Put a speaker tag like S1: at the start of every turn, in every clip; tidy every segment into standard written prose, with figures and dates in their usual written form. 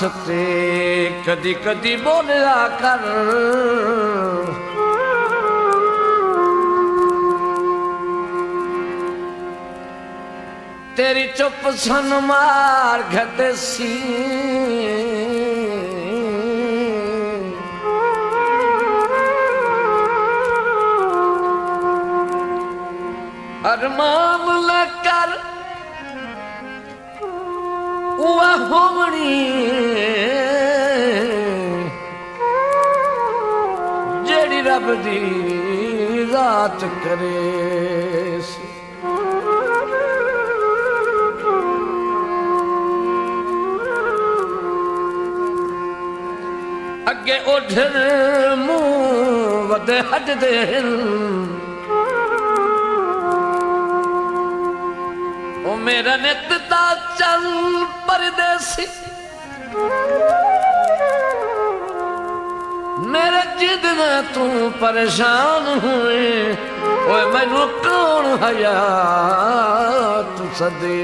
S1: वास्ते कदी कदी बोलिया कर, तेरी चुप सन मार घटे सी। अरमान लेकर वह होमनी जेड़ी रब दी रात करे। अगे उठन मुंह वदे हजदे ओ मेरा नित दा चल परदेसी। मेरे जिद में तू परेशान हुए, ओए मैनू कौन हयात सदे।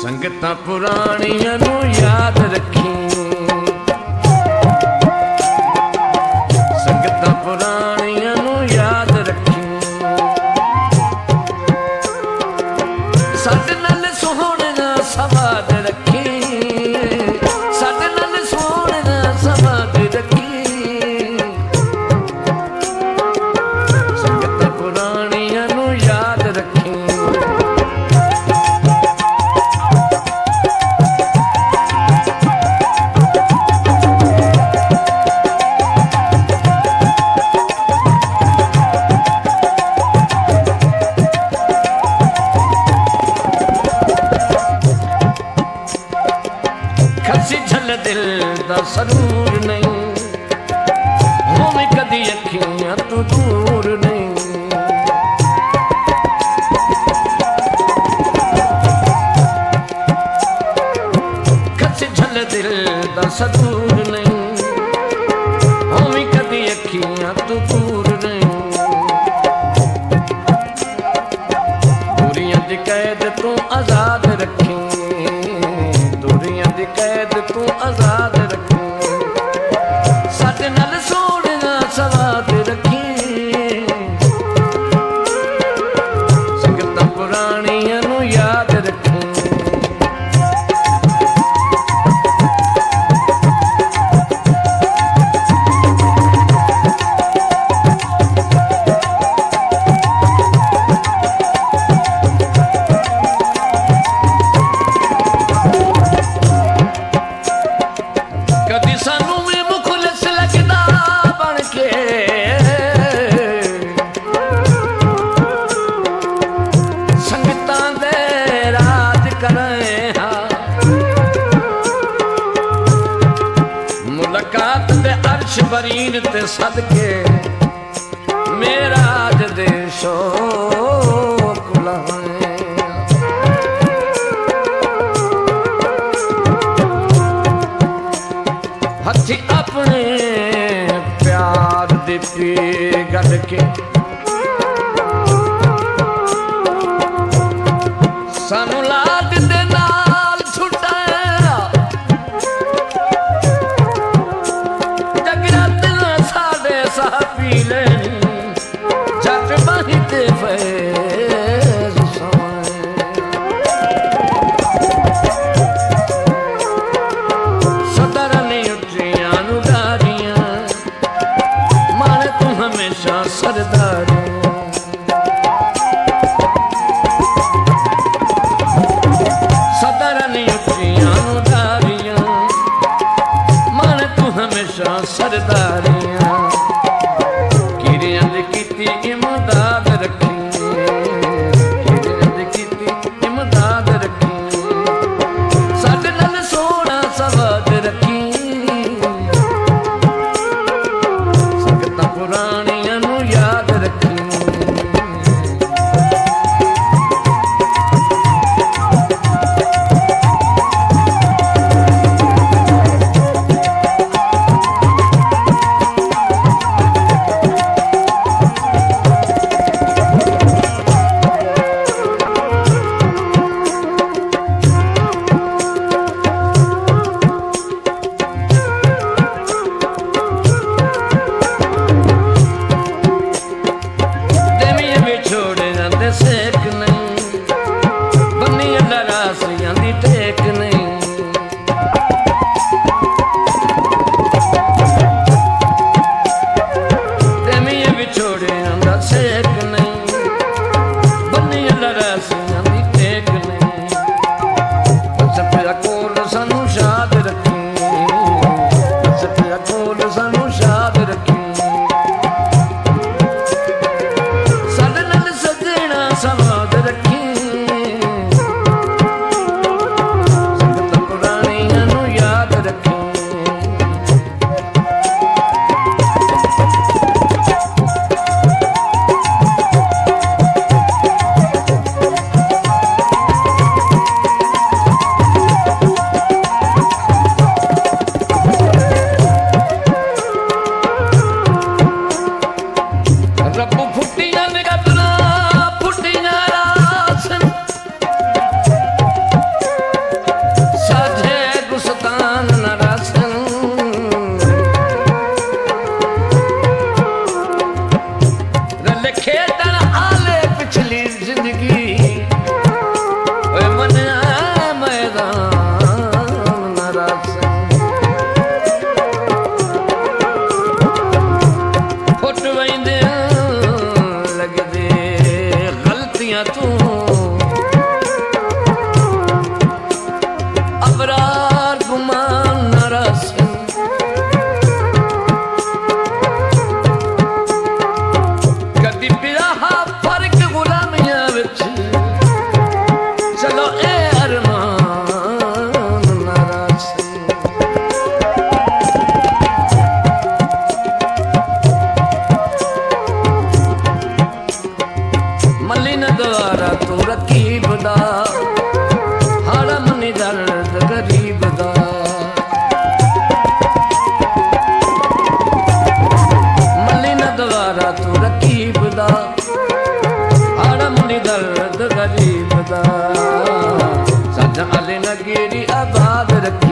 S1: संगतां पुराणियां नू याद रखी, संगतां पुराणियां नू याद रखी। साडे नाल सोहणे दा सवाद रखी, साडे नाल सोहणे दा सवाद रखी। संगतां पुराणियां नू याद रखी। दिल दा सरूर नहीं होवे कदी अखियां तू दूर नहीं। कसी झल दिल दा सरूर नहीं होवे कदी अखियां तू दूर नहीं। दूरियां दी कैद तू आजाद रखी, दूरियां दी कैद तू आजाद रखी। साडे नाल सोहणे दा सवाद रखी। संगतां पुराणियां नू याद रखी। कदी सानू भी मुखलिस लगदा बन के, संगतां दे राज करे हां। मुलाकात दे अर्श बरीन ते सदके मेरा अज दे शौक लाए। हथी अपने प्यार दी पी गढ़ के सानू लाड दे नाल छुटाया। जगरात ना साडे साह पी लेनी, जट बाही ते फैज समाए। सदर नहीं उठियां नु दारियां, माने तू हमेशा सरदार अबरार गुमान न रसन कदी बिरहा फर्क गुलामियां विच चलो ए अरमान न रसन मली न द्वारा तू रकीब दा हरम नी दर्द गरीब दा मली न द्वारा तू रकीब दा हरम नी दर्द गरीब दा सज अली नगीरी आबाद रखी